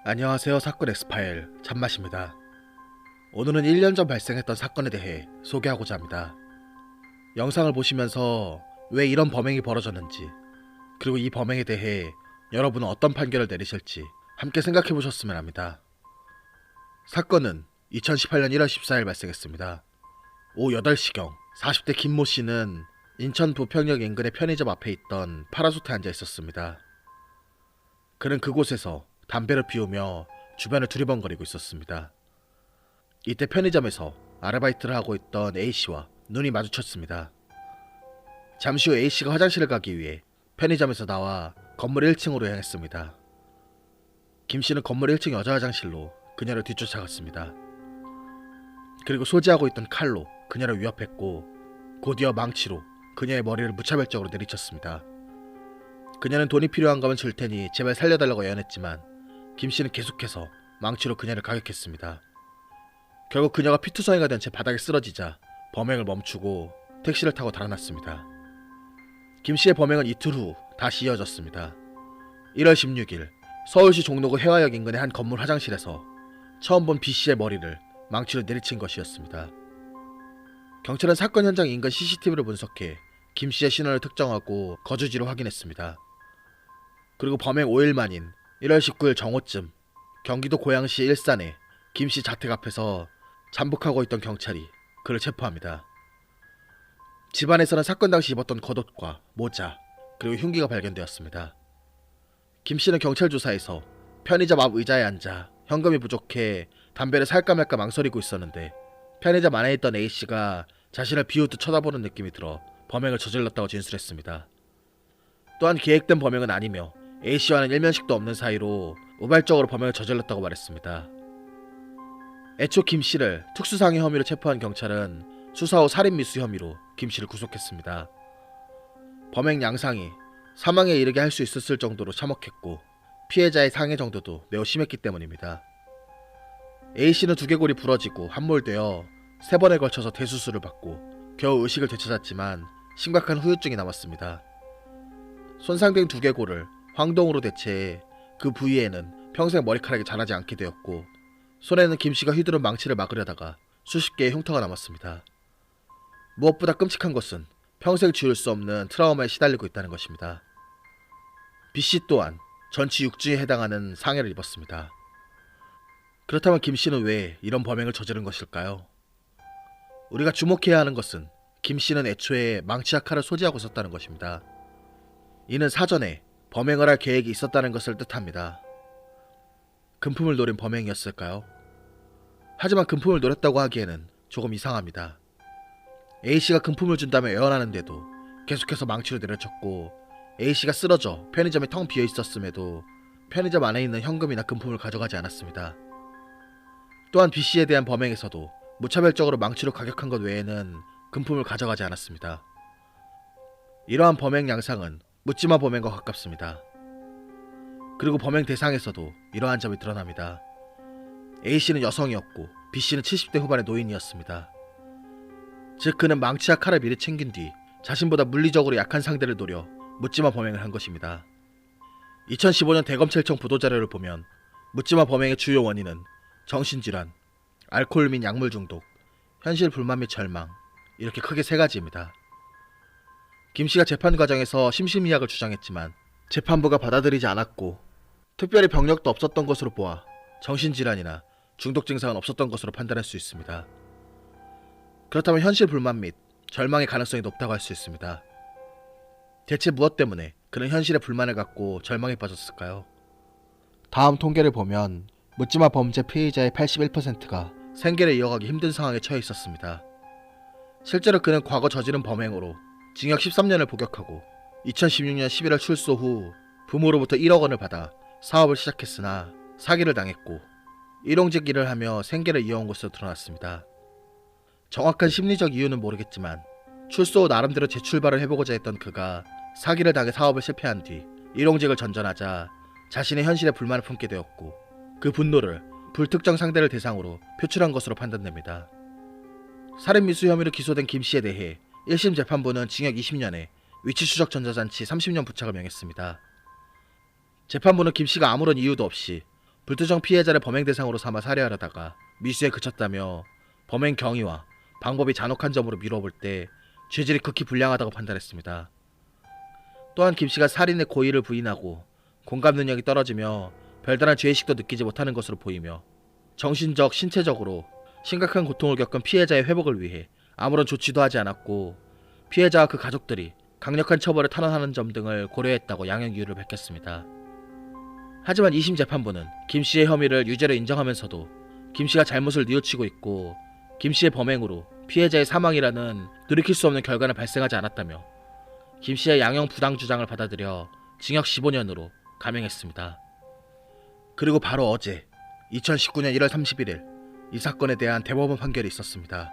안녕하세요. 사건 엑스파일 잔맛입니다. 오늘은 1년 전 발생했던 사건에 대해 소개하고자 합니다. 영상을 보시면서 왜 이런 범행이 벌어졌는지, 그리고 이 범행에 대해 여러분은 어떤 판결을 내리실지 함께 생각해 보셨으면 합니다. 사건은 2018년 1월 14일 발생했습니다. 오후 8시경 40대 김모 씨는 인천 부평역 인근의 편의점 앞에 있던 파라솔에 앉아 있었습니다. 그는 그곳에서 담배를 피우며 주변을 두리번거리고 있었습니다. 이때 편의점에서 아르바이트를 하고 있던 A씨와 눈이 마주쳤습니다. 잠시 후 A씨가 화장실을 가기 위해 편의점에서 나와 건물 1층으로 향했습니다. 김씨는 건물 1층 여자 화장실로 그녀를 뒤쫓아갔습니다. 그리고 소지하고 있던 칼로 그녀를 위협했고 곧이어 망치로 그녀의 머리를 무차별적으로 내리쳤습니다. 그녀는 돈이 필요한 거면 줄 테니 제발 살려달라고 애원했지만 김씨는 계속해서 망치로 그녀를 가격했습니다. 결국 그녀가 피투성이가 된 채 바닥에 쓰러지자 범행을 멈추고 택시를 타고 달아났습니다. 김씨의 범행은 이틀 후 다시 이어졌습니다. 1월 16일 서울시 종로구 해화역 인근의 한 건물 화장실에서 처음 본 B씨의 머리를 망치로 내리친 것이었습니다. 경찰은 사건 현장 인근 CCTV를 분석해 김씨의 신원을 특정하고 거주지를 확인했습니다. 그리고 범행 5일 만인 1월 19일 정오쯤 경기도 고양시 일산의 김씨 자택 앞에서 잠복하고 있던 경찰이 그를 체포합니다. 집안에서는 사건 당시 입었던 겉옷과 모자 그리고 흉기가 발견되었습니다. 김씨는 경찰 조사에서 편의점 앞 의자에 앉아 현금이 부족해 담배를 살까 말까 망설이고 있었는데 편의점 안에 있던 A씨가 자신을 비웃듯 쳐다보는 느낌이 들어 범행을 저질렀다고 진술했습니다. 또한 계획된 범행은 아니며 A씨와는 일면식도 없는 사이로 우발적으로 범행을 저질렀다고 말했습니다. 애초 김씨를 특수상해 혐의로 체포한 경찰은 수사 후 살인미수 혐의로 김씨를 구속했습니다. 범행 양상이 사망에 이르게 할 수 있었을 정도로 참혹했고 피해자의 상해 정도도 매우 심했기 때문입니다. A씨는 두개골이 부러지고 함몰되어 3번에 걸쳐서 대수술을 받고 겨우 의식을 되찾았지만 심각한 후유증이 남았습니다. 손상된 두개골을 황동으로 대체해 그 부위에는 평생 머리카락이 자라지 않게 되었고 손에는 김씨가 휘두른 망치를 막으려다가 수십 개의 흉터가 남았습니다. 무엇보다 끔찍한 것은 평생 지울 수 없는 트라우마에 시달리고 있다는 것입니다. B씨 또한 전치 6주에 해당하는 상해를 입었습니다. 그렇다면 김씨는 왜 이런 범행을 저지른 것일까요? 우리가 주목해야 하는 것은 김씨는 애초에 망치와 칼을 소지하고 있었다는 것입니다. 이는 사전에 범행을 할 계획이 있었다는 것을 뜻합니다. 금품을 노린 범행이었을까요? 하지만 금품을 노렸다고 하기에는 조금 이상합니다. A씨가 금품을 준다며 애원하는데도 계속해서 망치로 내려쳤고 A씨가 쓰러져 편의점이 텅 비어 있었음에도 편의점 안에 있는 현금이나 금품을 가져가지 않았습니다. 또한 B씨에 대한 범행에서도 무차별적으로 망치로 가격한 것 외에는 금품을 가져가지 않았습니다. 이러한 범행 양상은 묻지마 범행과 가깝습니다. 그리고 범행 대상에서도 이러한 점이 드러납니다. A씨는 여성이었고 B씨는 70대 후반의 노인이었습니다. 즉 그는 망치와 칼을 미리 챙긴 뒤 자신보다 물리적으로 약한 상대를 노려 묻지마 범행을 한 것입니다. 2015년 대검찰청 보도자료를 보면 묻지마 범행의 주요 원인은 정신질환, 알코올 및 약물 중독, 현실 불만 및 절망 이렇게 크게 3가지입니다. 김씨가 재판 과정에서 심신미약을 주장했지만 재판부가 받아들이지 않았고 특별히 병력도 없었던 것으로 보아 정신질환이나 중독 증상은 없었던 것으로 판단할 수 있습니다. 그렇다면 현실 불만 및 절망의 가능성이 높다고 할 수 있습니다. 대체 무엇 때문에 그는 현실에 불만을 갖고 절망에 빠졌을까요? 다음 통계를 보면 묻지마 범죄 피해자의 81%가 생계를 이어가기 힘든 상황에 처해 있었습니다. 실제로 그는 과거 저지른 범행으로 징역 13년을 복역하고 2016년 11월 출소 후 부모로부터 1억 원을 받아 사업을 시작했으나 사기를 당했고 일용직 일을 하며 생계를 이어온 것으로 드러났습니다. 정확한 심리적 이유는 모르겠지만 출소 후 나름대로 재출발을 해보고자 했던 그가 사기를 당해 사업을 실패한 뒤 일용직을 전전하자 자신의 현실에 불만을 품게 되었고 그 분노를 불특정 상대를 대상으로 표출한 것으로 판단됩니다. 살인미수 혐의로 기소된 김씨에 대해 1심 재판부는 징역 20년에 위치추적 전자장치 30년 부착을 명했습니다. 재판부는 김씨가 아무런 이유도 없이 불특정 피해자를 범행 대상으로 삼아 살해하려다가 미수에 그쳤다며 범행 경위와 방법이 잔혹한 점으로 미뤄볼 때 죄질이 극히 불량하다고 판단했습니다. 또한 김씨가 살인의 고의를 부인하고 공감 능력이 떨어지며 별다른 죄의식도 느끼지 못하는 것으로 보이며 정신적, 신체적으로 심각한 고통을 겪은 피해자의 회복을 위해 아무런 조치도 하지 않았고 피해자와 그 가족들이 강력한 처벌을 탄원하는 점 등을 고려했다고 양형 이유를 밝혔습니다. 하지만 2심 재판부는 김씨의 혐의를 유죄로 인정하면서도 김씨가 잘못을 뉘우치고 있고 김씨의 범행으로 피해자의 사망이라는 돌이킬 수 없는 결과는 발생하지 않았다며 김씨의 양형 부당 주장을 받아들여 징역 15년으로 감형했습니다. 그리고 바로 어제 2019년 1월 31일 이 사건에 대한 대법원 판결이 있었습니다.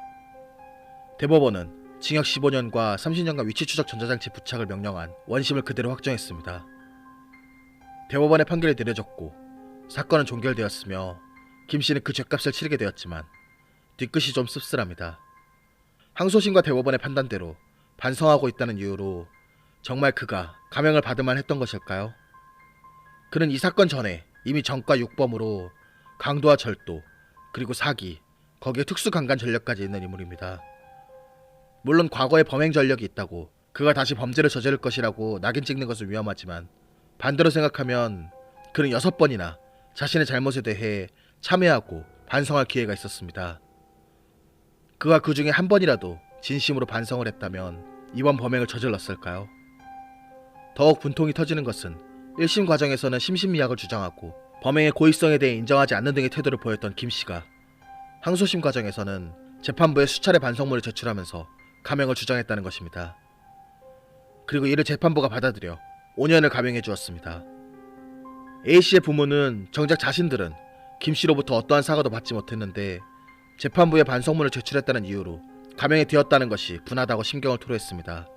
대법원은 징역 15년과 30년간 위치추적 전자장치 부착을 명령한 원심을 그대로 확정했습니다. 대법원의 판결이 내려졌고 사건은 종결되었으며 김씨는 그 죗값을 치르게 되었지만 뒤끝이 좀 씁쓸합니다. 항소심과 대법원의 판단대로 반성하고 있다는 이유로 정말 그가 감형을 받을 만했던 것일까요? 그는 이 사건 전에 이미 정과 6범으로 강도와 절도, 그리고 사기, 거기에 특수강간 전력까지 있는 인물입니다. 물론 과거에 범행 전력이 있다고 그가 다시 범죄를 저지를 것이라고 낙인 찍는 것은 위험하지만 반대로 생각하면 그는 6번이나 자신의 잘못에 대해 참회하고 반성할 기회가 있었습니다. 그가 그 중에 한 번이라도 진심으로 반성을 했다면 이번 범행을 저질렀을까요? 더욱 분통이 터지는 것은 1심 과정에서는 심신미약을 주장하고 범행의 고의성에 대해 인정하지 않는 등의 태도를 보였던 김씨가 항소심 과정에서는 재판부에 수차례 반성문을 제출하면서 감형을 주장했다는 것입니다. 그리고 이를 재판부가 받아들여 5년을 감형해 주었습니다. A씨의 부모는 정작 자신들은 김씨로부터 어떠한 사과도 받지 못했는데 재판부에 반성문을 제출했다는 이유로 감형이 되었다는 것이 분하다고 심경을 토로했습니다.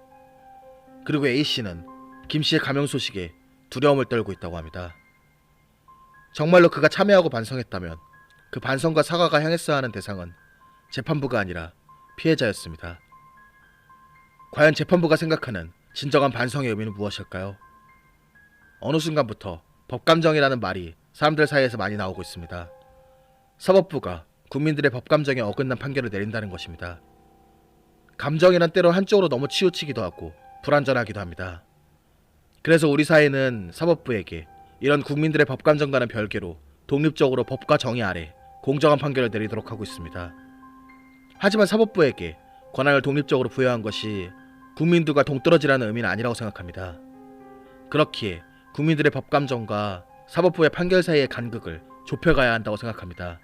그리고 A씨는 김씨의 감형 소식에 두려움을 떨고 있다고 합니다. 정말로 그가 참회하고 반성했다면 그 반성과 사과가 향했어야 하는 대상은 재판부가 아니라 피해자였습니다. 과연 재판부가 생각하는 진정한 반성의 의미는 무엇일까요? 어느 순간부터 법감정이라는 말이 사람들 사이에서 많이 나오고 있습니다. 사법부가 국민들의 법감정에 어긋난 판결을 내린다는 것입니다. 감정이란 때로 한쪽으로 너무 치우치기도 하고 불완전하기도 합니다. 그래서 우리 사회는 사법부에게 이런 국민들의 법감정과는 별개로 독립적으로 법과 정의 아래 공정한 판결을 내리도록 하고 있습니다. 하지만 사법부에게 권한을 독립적으로 부여한 것이 국민들과 동떨어지라는 의미는 아니라고 생각합니다. 그렇기에 국민들의 법감정과 사법부의 판결 사이의 간극을 좁혀가야 한다고 생각합니다.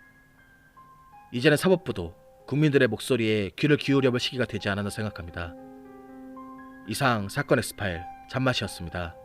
이제는 사법부도 국민들의 목소리에 귀를 기울여 볼 시기가 되지 않았나 생각합니다. 이상 사건 X파일 잔맛이었습니다.